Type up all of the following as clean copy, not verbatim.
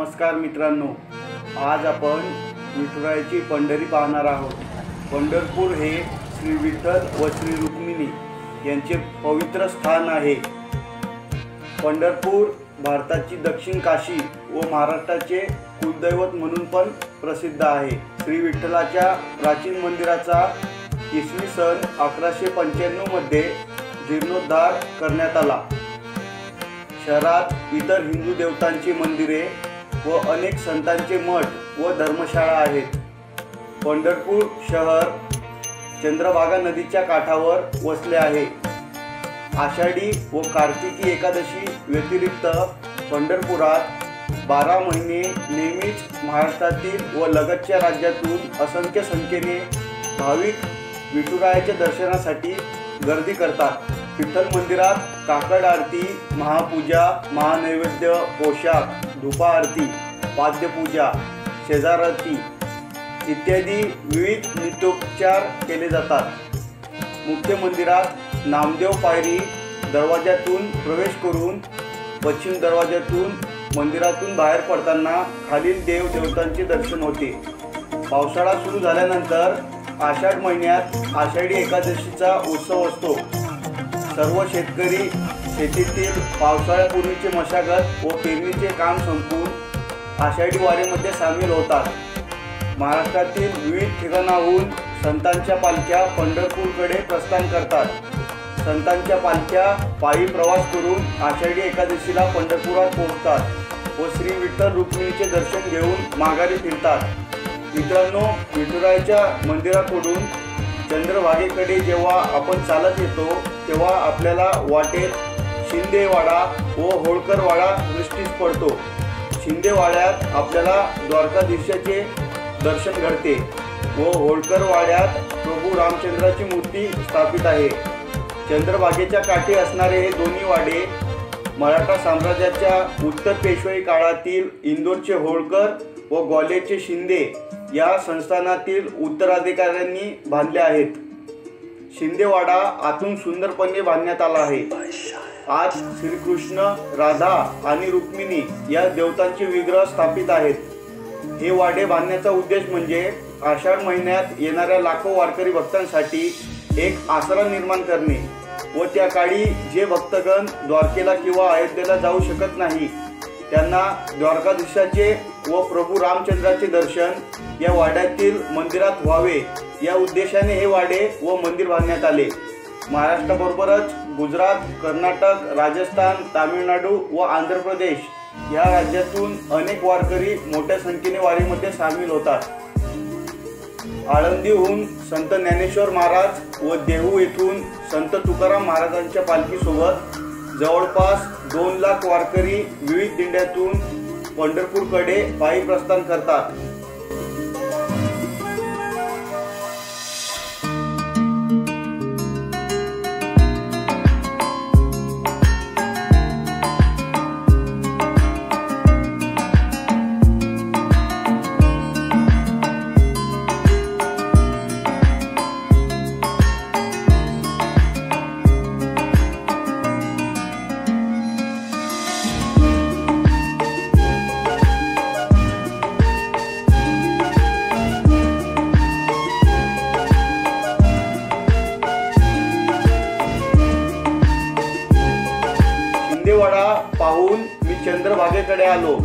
नमस्कार मित्रांनो, आज आपण विठुरायाची पंढरी पाहणार आहोत। पंढरपूर हे श्री विठ्ठल व श्री रुक्मिणी यांचे पवित्र स्थान आहे। पंढरपूर भारताची दक्षिण काशी व महाराष्ट्राचे कुलदैवत म्हणून पण प्रसिद्ध आहे। श्री विठ्ठलाच्या प्राचीन मंदिराचा इसवी सन 1195 मध्ये जीर्णोद्धार करण्यात आला। शहरात इतर हिंदू देवतांची मंदिरे व अनेक संतांचे मठ व धर्मशाळा आहेत। पंढरपूर शहर चंद्रभागा नदीच्या काठावर वसले आहे। आषाढी व कार्तिकी एकादशी व्यतिरिक्त पंढरपुरात 12 महिने नेहमीच महाराष्ट्रातील व लगतच्या राज्यातून असंख्य संख्येने भाविक विठुरायाच्या दर्शनासाठी गर्दी करतात। विठ्ठल मंदिरात काकड आरती, महापूजा, महानैवेद्य, पोशाख, धूपा आरती, वाद्यपूजा, शेजारती इत्यादी विविध नित्योपचार केले जातात। मुख्य मंदिरात नामदेव पायरी दरवाजातून प्रवेश करून पश्चिम दरवाजातून मंदिरातून बाहेर पडताना खालील देव देवतांचे दर्शन होते। पावसाळा सुरू झाल्यानंतर आषाढ महिन्यात आषाढी एकादशीचा उत्सव असतो। सर्व शेतकरी शेतीतील पावसाळ्यापूर्वीची मशागत व पेरणीचे काम संपवून आषाढी वारीमध्ये सामील होतात। महाराष्ट्रातील विविध ठिकाणाहून संतांच्या पालख्या पंढरपूरकडे प्रस्थान करतात। संतांच्या पालख्या पायी प्रवास करून आषाढी एकादशीला पंढरपुरात पोहोचतात व श्री विठ्ठल रुक्मिणीचे दर्शन घेऊन माघारी फिरतात। मित्रांनो, विठुरायाच्या मंदिराकडून चंद्रभागेकडे जेव्हा आपण चालत येतो तेव्हा आपल्याला वाटेत शिंदेवाडा व होळकरवाडा दृष्टीस पडतो। शिंदेवाड्यात आपल्याला द्वारकाधीशाचे दर्शन घडते व होळकरवाड्यात प्रभू रामचंद्राची मूर्ती स्थापित आहे। चंद्रभागेच्या काठी असणारे हे दोन्ही वाडे मराठा साम्राज्याच्या उत्तर पेशवाई काळातील इंदोरचे होळकर व ग्वाल्हेरचे शिंदे या संस्थानातील उत्तराधिकाऱ्यांनी बांधले आहेत। शिंदेवाडा आतून सुंदरपणे बांधण्यात आला आहे। आज श्रीकृष्ण, राधा आणि रुक्मिणी या देवतांचे विग्रह स्थापित आहेत। हे वाडे बांधण्याचा उद्देश म्हणजे आषाढ महिन्यात येणाऱ्या लाखो वारकरी भक्तांसाठी एक आसरा निर्माण करणे व त्या काळी जे भक्तगण द्वारकेला किंवा अयोध्येला जाऊ शकत नाही त्यांना द्वारकाधीशाचे व प्रभू रामचंद्राचे दर्शन या वाड्यातील मंदिरात व्हावे या उद्देशाने हे वाडे व मंदिर बांधण्यात आले। महाराष्ट्राबरोबरच गुजरात, कर्नाटक, राजस्थान, तामिळनाडू व आंध्र प्रदेश या राज्यातून अनेक वारकरी मोठ्या संख्येने वारीमध्ये सामील होतात। आळंदीहून संत ज्ञानेश्वर महाराज व देहू येथून संत तुकाराम महाराजांच्या पालखीसोबत जवळपास 2 लाख वारकरी विविध दिंड्यातून पंढरपूरकडे पायी प्रस्थान करतात। शिंदेवाडा पाहून मी चंद्रभागेकडे आलो।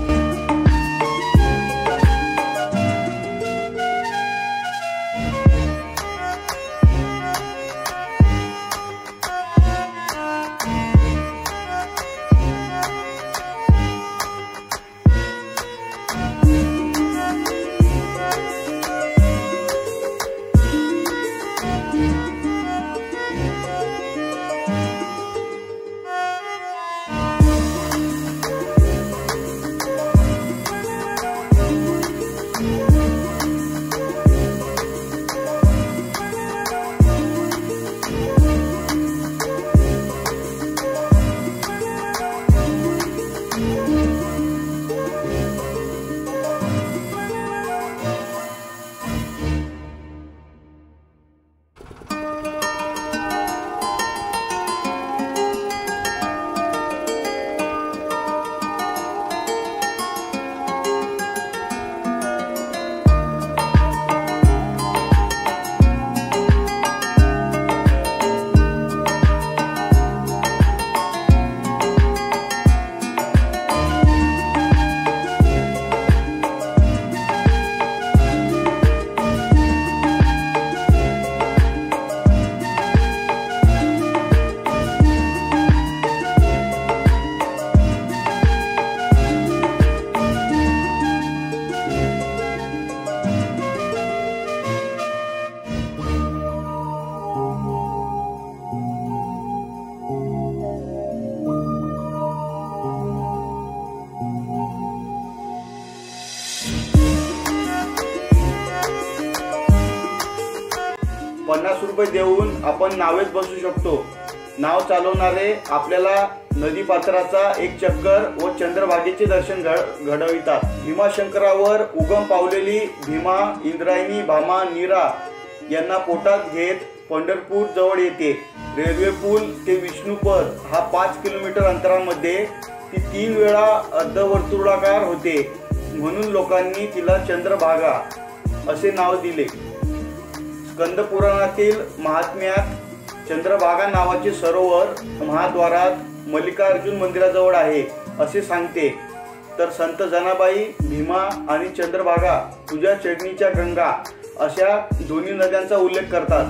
50 रुपये देऊन आपण नावेत बसू शकतो। नाव चालवणारे आपल्याला नदी पात्राचा एक चक्कर व चंद्रभागेचे दर्शन घडवितात। भीमाशंकरावर उगम पावलेली भीमा, इंद्रायणी, भामा, नीरा यांना पोटात घेत पंढरपूर जवळ येते। रेल्वे पूल ते विष्णुपद हा 5 किलोमीटर अंतरामध्ये ती 3 वेळा अर्धवर्तुळाकार होते, म्हणून लोकांनी तिला चंद्रभागा असे नाव दिले। स्कंद पुराणातील महात्म्यात चंद्रभागा नावाचे सरोवर महाद्वारात मल्लिकार्जुन मंदिराजवळ आहे असे सांगते। तर संत जनाबाई भीमा आणि चंद्रभागा तुझ्या चरणीच्या गंगा अशा दोन्ही नद्यांचा उल्लेख करतात।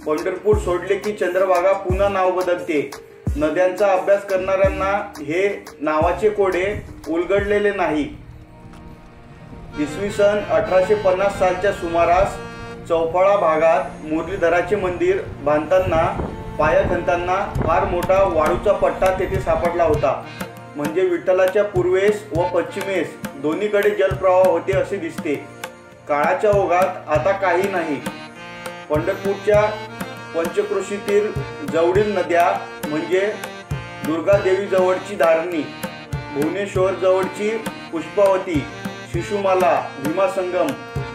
पंढरपूर सोडले की चंद्रभागा पुन्हा नाव बदलते। नद्यांचा अभ्यास करणाऱ्यांना हे नावाचे कोडे उलगडलेले नाही। इसवी सन 1850 सालच्या सुमारास चौफाळा भागात मुरलीधराचे मंदिर बांधताना पाया खणताना फार मोठा वाळूचा पट्टा तेथे सापडला होता। म्हणजे विठ्ठलाच्या पूर्वेस व पश्चिमेस दोन्हीकडे जलप्रवाह होते असे दिसते। काळाच्या ओघात आता काही नाही। पंढरपूरच्या पंचक्रोशीतील जवळील नद्या म्हणजे दुर्गादेवी जवळची धारणी, भुवनेश्वर जवळची पुष्पावती, शिशुमाला, भीमासंगम,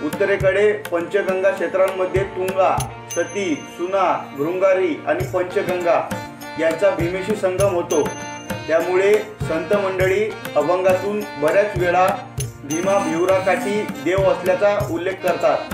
उत्तरेकडे पंचगंगा क्षेत्रांमध्ये तुंगा, सती, सुना, भृंगारी आणि पंचगंगा यांचा भीमेशी संगम होतो। त्यामुळे संत मंडळी अभंगातून बऱ्याच वेळा भीमा भिवराकाठी देव असल्याचा उल्लेख करतात।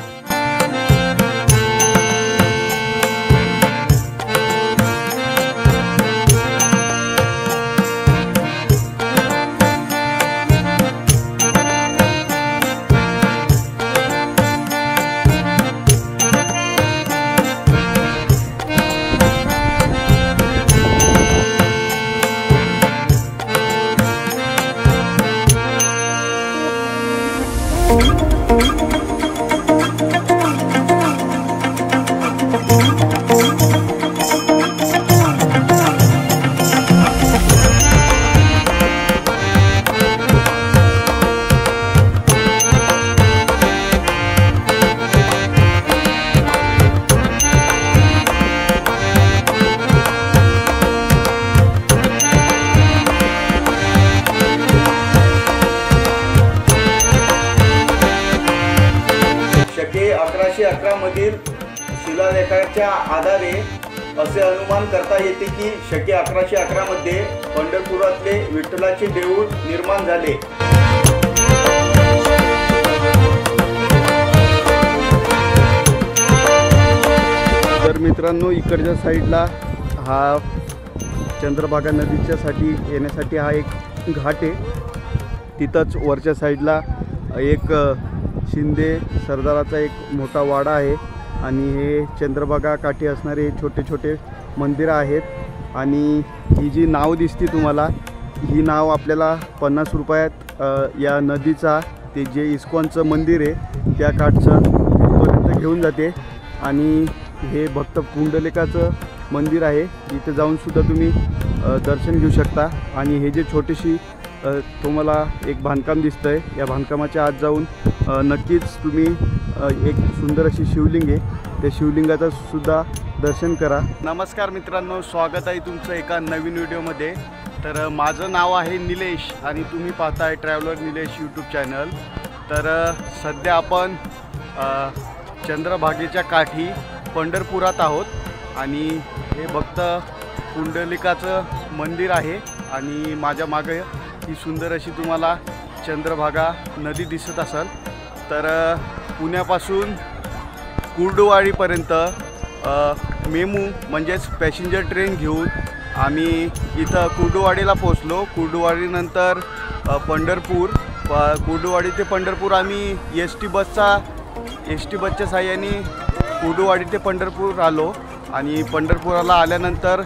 शके 1111 मधील शिलालेखाच्या आधारे असे अनुमान करता येते की शके 1111 मध्ये पंढरपुरातले विठ्ठलाचे देऊळ निर्माण झाले। तर मित्रांनो, इकडच्या साईडला हा चंद्रभागा नदीच्या साठी येण्यासाठी हा एक घाट आहे। तिथंच वरच्या साईडला एक शिंदे सरदाराचा एक मोठा वाडा आहे आणि हे चंद्रभागा काठी असणारे छोटे छोटे मंदिरं आहेत। आणि ही जी नाव दिसते तुम्हाला, ही नाव आपल्याला 50 रुपयात या नदीचा ते जे इस्कॉनचं मंदिर आहे त्या काठचं तिथपर्यंत घेऊन जाते। आणि हे भक्त पुंडलिकाचं मंदिर आहे, इथे जाऊन सुद्धा तुम्ही दर्शन घेऊ शकता। आणि हे जे छोटीशी तुम्हाला एक बांधकाम दिसतंय, या बांधकामाच्या आत जाऊन नक्कीच तुम्ही एक सुंदर अशी शिवलिंग आहे, त्या शिवलिंगाचं सुद्धा दर्शन करा। नमस्कार मित्रांनो, स्वागत आहे तुमचं एका नवीन व्हिडिओमध्ये। तर माझं नाव आहे निलेश आणि तुम्ही पाहताय ट्रॅव्हलर निलेश यूट्यूब चॅनल। तर सध्या आपण चंद्रभागेच्या काठी पंढरपुरात आहोत आणि हे भक्त पुंडलिकाचं मंदिर आहे आणि माझ्या मागे ही सुंदर अशी तुम्हाला चंद्रभागा नदी दिसत असेल। तर पुण्यापासून कुर्डुवाडीपर्यंत मेमू म्हणजेच पॅसेंजर ट्रेन घेऊन आम्ही इथं कुर्डुवाडीला पोचलो। कुर्डुवाडीनंतर पंढरपूर, कुर्डुवाडी ते पंढरपूर आम्ही एस टी बसच्या साहाय्याने कुर्डुवाडी ते पंढरपूर आलो। आणि पंढरपुराला आल्यानंतर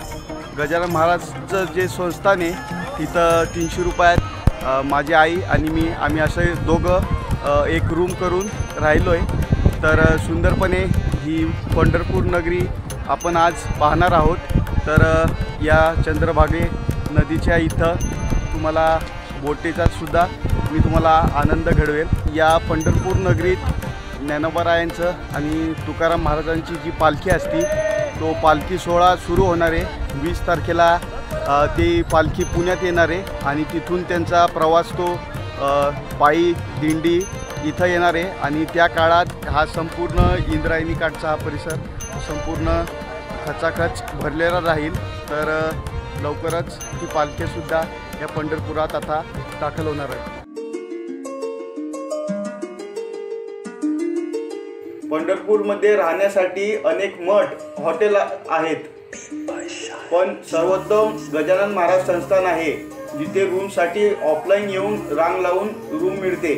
गजानन महाराजचं जे संस्थान आहे तिथं 300 रुपयात माझी आई आणि आम्ही असे दोघं एक रूम करून राहिलो आहे। तर सुंदरपणे ही पंढरपूर नगरी आपण आज पाहणार आहोत। तर या चंद्रभागे नदीच्या इथं तुम्हाला बोटीचा सुद्धा मी तुम्हाला आनंद घडवेल। या पंढरपूर नगरीत ज्ञानोबारायांचं आणि तुकाराम महाराजांची जी पालखी असती तो पालखी सोहळा सुरू होणार आहे। 20 तारखेला ती पालखी पुण्यात येणार आहे आणि तिथून त्यांचा प्रवास तो पायी दिंडी इथं येणार आहे आणि त्या काळात हा संपूर्ण इंद्रायणी काठचा हा परिसर संपूर्ण खचाखच भरलेला राहील। तर लवकरच ही पालखीसुद्धा या पंढरपुरात आता दाखल होणार आहे। पंढरपूरमध्ये राहण्यासाठी अनेक मठ हॉटेल आहेत, पण सर्वोत्तम गजानन महाराज संस्थान आहे जिथे रूमसाठी ऑफलाईन येऊन रांग लावून रूम मिळते।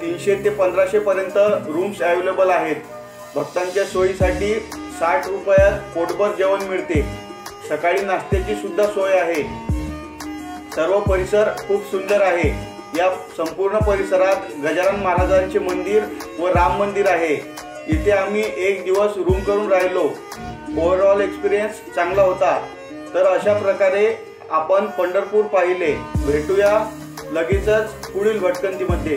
300 ते 1500 पर्यंत रूम्स अवेलेबल आहेत। भक्तांच्या सोयीसाठी 60 रुपयात पोटभर जेवण मिळते। सकाळी नाश्त्याची सुद्धा सोय आहे। सर्व परिसर खूप सुंदर आहे। या संपूर्ण परिसरात गजानन महाराजांचे मंदिर व राम मंदिर आहे। इथे आम्ही एक दिवस रूम करून राहिलो। ओव्हरऑल एक्सपिरियन्स चांगला होता। तर अशा प्रकारे आपण पंढरपूर पाहिले। भेटूया लगेचच पुढील भटकंतीमध्ये।